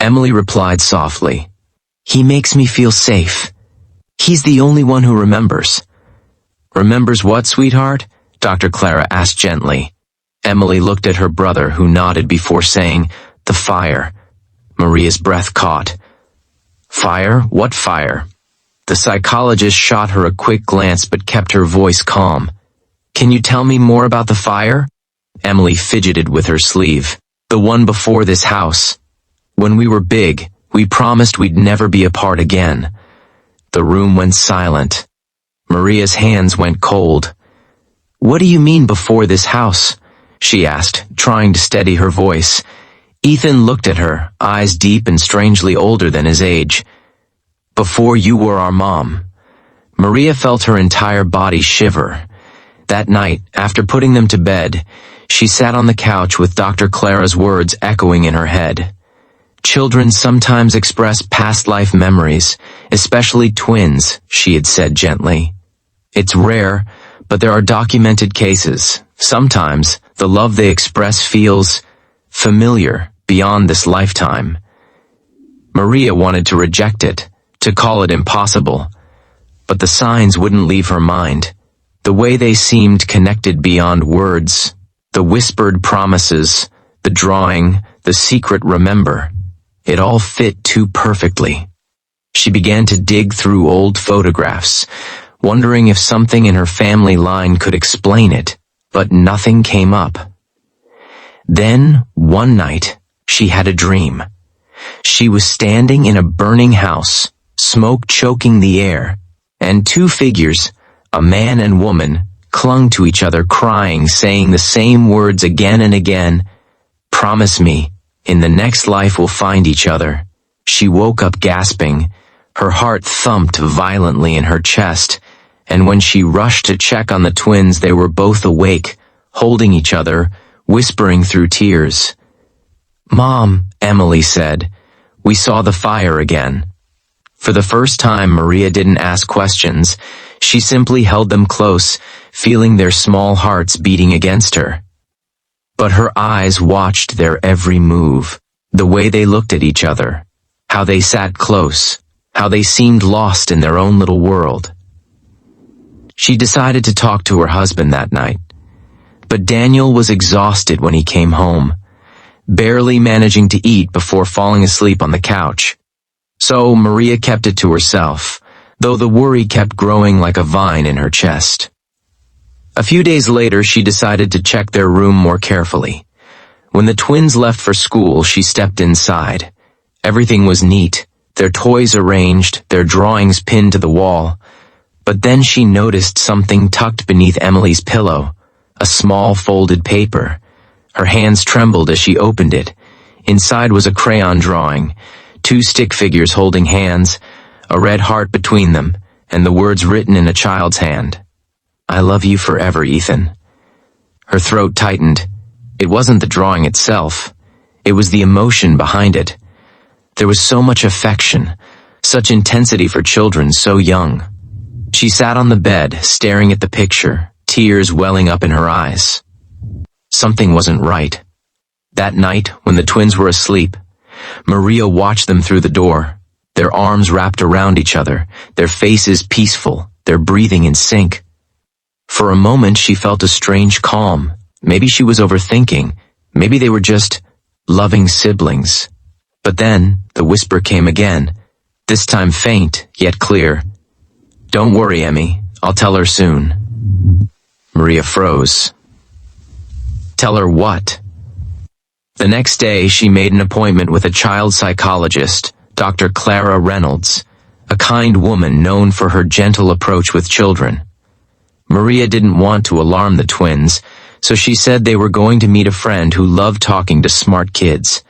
Emily replied softly. He makes me feel safe. He's the only one who remembers. Remembers what, sweetheart? Dr. Clara asked gently. Emily looked at her brother, who nodded before saying, the fire. Maria's breath caught. Fire? What fire? The psychologist shot her a quick glance but kept her voice calm. Can you tell me more about the fire? Emily fidgeted with her sleeve. The one before this house. When we were big, we promised we'd never be apart again. The room went silent. Maria's hands went cold. What do you mean before this house? She asked, trying to steady her voice. Ethan looked at her, eyes deep and strangely older than his age. Before you were our mom. Maria felt her entire body shiver. That night, after putting them to bed, she sat on the couch with Dr. Clara's words echoing in her head. Children sometimes express past life memories, especially twins, she had said gently. It's rare, but there are documented cases. Sometimes, the love they express feels familiar beyond this lifetime. Maria wanted to reject it, to call it impossible. But the signs wouldn't leave her mind. The way they seemed connected beyond words, the whispered promises, the drawing, the secret remember. It all fit too perfectly. She began to dig through old photographs, wondering if something in her family line could explain it, but nothing came up. Then, one night, she had a dream. She was standing in a burning house, smoke choking the air, and two figures, a man and woman, clung to each other crying, saying the same words again and again. Promise me, in the next life we'll find each other. She woke up gasping. Her heart thumped violently in her chest, and when she rushed to check on the twins, they were both awake, holding each other, whispering through tears. Mom, Emily said, we saw the fire again. For the first time, Maria didn't ask questions. She simply held them close, feeling their small hearts beating against her. But her eyes watched their every move, the way they looked at each other, how they sat close, how they seemed lost in their own little world. She decided to talk to her husband that night. But Daniel was exhausted when he came home, barely managing to eat before falling asleep on the couch. So Maria kept it to herself, though the worry kept growing like a vine in her chest. A few days later, she decided to check their room more carefully. When the twins left for school, she stepped inside. Everything was neat, their toys arranged, their drawings pinned to the wall. But then she noticed something tucked beneath Emily's pillow, a small folded paper. Her hands trembled as she opened it. Inside was a crayon drawing, two stick figures holding hands, a red heart between them, and the words written in a child's hand. I love you forever, Ethan. Her throat tightened. It wasn't the drawing itself. It was the emotion behind it. There was so much affection, such intensity for children so young. She sat on the bed, staring at the picture, tears welling up in her eyes. Something wasn't right. That night, when the twins were asleep, Maria watched them through the door, their arms wrapped around each other, their faces peaceful, their breathing in sync. For a moment, she felt a strange calm. Maybe she was overthinking. Maybe they were just loving siblings. But then, the whisper came again, this time faint, yet clear. Don't worry, Emmy. I'll tell her soon. Maria froze. Tell her what? The next day, she made an appointment with a child psychologist, Dr. Clara Reynolds, a kind woman known for her gentle approach with children. Maria didn't want to alarm the twins, so she said they were going to meet a friend who loved talking to smart kids.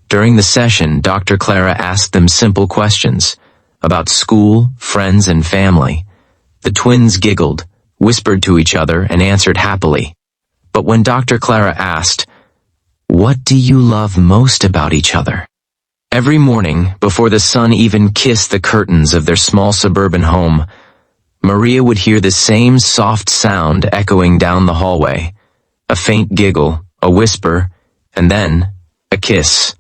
During the session, Dr. Clara asked them simple questions about school, friends, and family. The twins giggled, whispered to each other, and answered happily. But when Dr. Clara asked, what do you love most about each other? Every morning, before the sun even kissed the curtains of their small suburban home, Maria would hear the same soft sound echoing down the hallway. A faint giggle, a whisper, and then a kiss.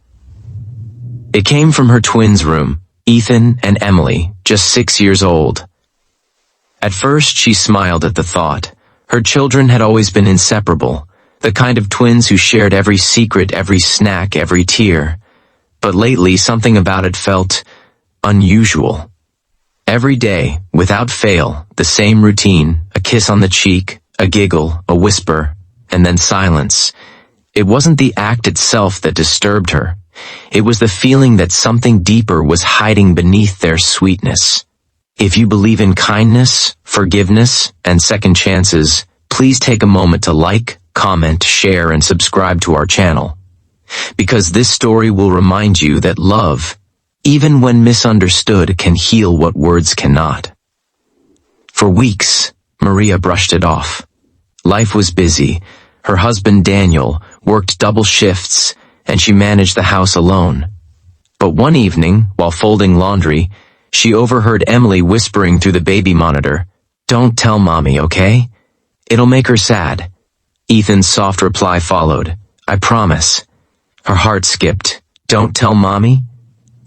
It came from her twins' room, Ethan and Emily, just 6 years old. At first, she smiled at the thought. Her children had always been inseparable, the kind of twins who shared every secret, every snack, every tear. But lately, something about it felt unusual. Every day, without fail, the same routine, a kiss on the cheek, a giggle, a whisper, and then silence. It wasn't the act itself that disturbed her. It was the feeling that something deeper was hiding beneath their sweetness. If you believe in kindness, forgiveness, and second chances, please take a moment to like, comment, share, and subscribe to our channel. Because this story will remind you that love, even when misunderstood, can heal what words cannot. For weeks, Maria brushed it off. Life was busy. Her husband Daniel worked double shifts, and she managed the house alone. But one evening, while folding laundry, she overheard Emily whispering through the baby monitor, "Don't tell Mommy, okay? It'll make her sad." Ethan's soft reply followed, "I promise." Her heart skipped. "Don't tell Mommy?"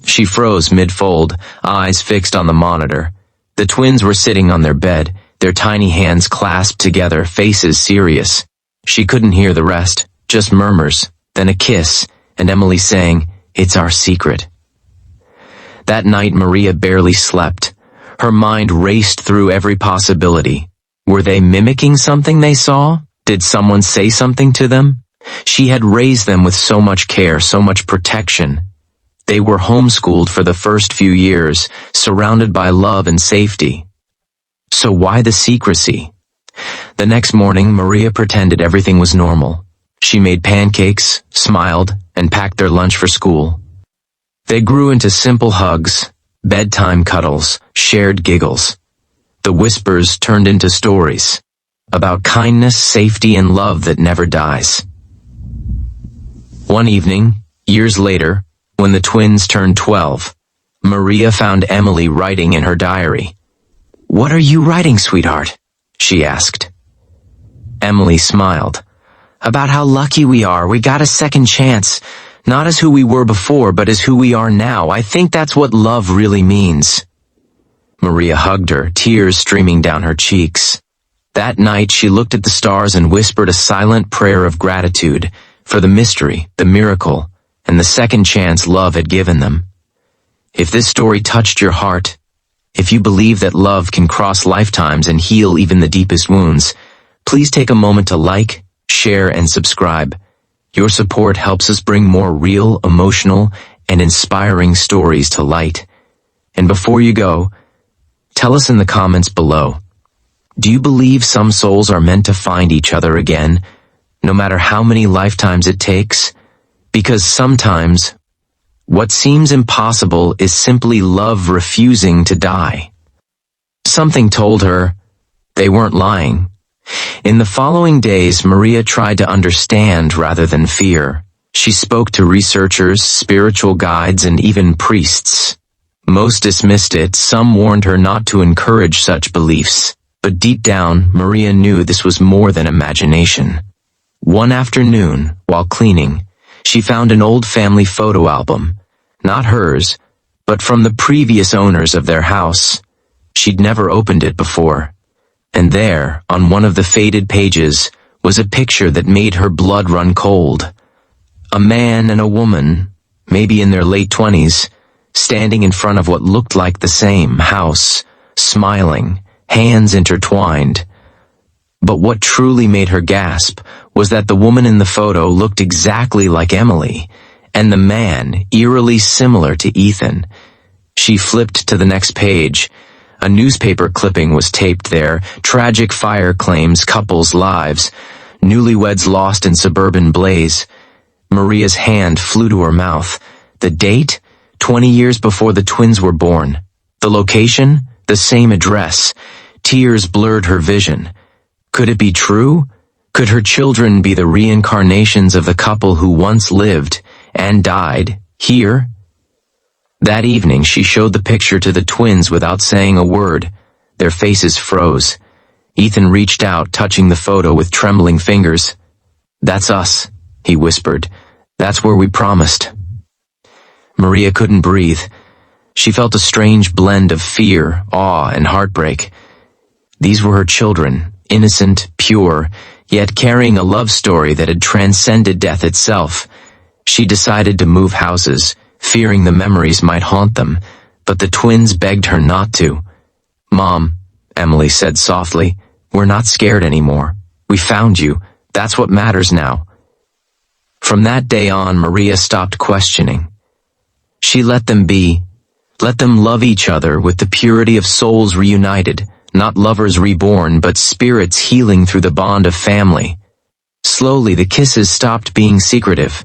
She froze mid-fold, eyes fixed on the monitor. The twins were sitting on their bed, their tiny hands clasped together, faces serious. She couldn't hear the rest, just murmurs, then a kiss, and Emily saying, "It's our secret." That night Maria barely slept. Her mind raced through every possibility. Were they mimicking something they saw? Did someone say something to them? She had raised them with so much care, so much protection. They were homeschooled for the first few years, surrounded by love and safety. So why the secrecy? The next morning, Maria pretended everything was normal. She made pancakes, smiled, and packed their lunch for school. They grew into simple hugs, bedtime cuddles, shared giggles. The whispers turned into stories about kindness, safety, and love that never dies. One evening, years later, when the twins turned 12, Maria found Emily writing in her diary. "What are you writing, sweetheart?" she asked. Emily smiled. "About how lucky we are. We got a second chance. Not as who we were before, but as who we are now. I think that's what love really means." Maria hugged her, tears streaming down her cheeks. That night she looked at the stars and whispered a silent prayer of gratitude for the mystery, the miracle, and the second chance love had given them. If this story touched your heart, if you believe that love can cross lifetimes and heal even the deepest wounds, please take a moment to like, share, and subscribe. Your support helps us bring more real, emotional, and inspiring stories to light. And before you go, tell us in the comments below, do you believe some souls are meant to find each other again, no matter how many lifetimes it takes? Because sometimes, what seems impossible is simply love refusing to die. Something told her they weren't lying. In the following days, Maria tried to understand rather than fear. She spoke to researchers, spiritual guides, and even priests. Most dismissed it, some warned her not to encourage such beliefs. But deep down, Maria knew this was more than imagination. One afternoon, while cleaning, she found an old family photo album. Not hers, but from the previous owners of their house. She'd never opened it before. And there, on one of the faded pages, was a picture that made her blood run cold. A man and a woman, maybe in their late 20s, standing in front of what looked like the same house, smiling, hands intertwined. But what truly made her gasp was that the woman in the photo looked exactly like Emily, and the man eerily similar to Ethan. She flipped to the next page. A newspaper clipping was taped there, tragic fire claims couples' lives, newlyweds lost in suburban blaze. Maria's hand flew to her mouth. The date? 20 years before the twins were born. The location? The same address. Tears blurred her vision. Could it be true? Could her children be the reincarnations of the couple who once lived and died here? That evening she showed the picture to the twins without saying a word. Their faces froze. Ethan reached out, touching the photo with trembling fingers. "That's us," he whispered. "That's where we promised." Maria couldn't breathe. She felt a strange blend of fear, awe, and heartbreak. These were her children, innocent, pure, yet carrying a love story that had transcended death itself. She decided to move houses, fearing the memories might haunt them, but the twins begged her not to. "Mom," Emily said softly, "we're not scared anymore. We found you. That's what matters now." From that day on, Maria stopped questioning. She let them be, let them love each other with the purity of souls reunited, not lovers reborn, but spirits healing through the bond of family. Slowly, the kisses stopped being secretive.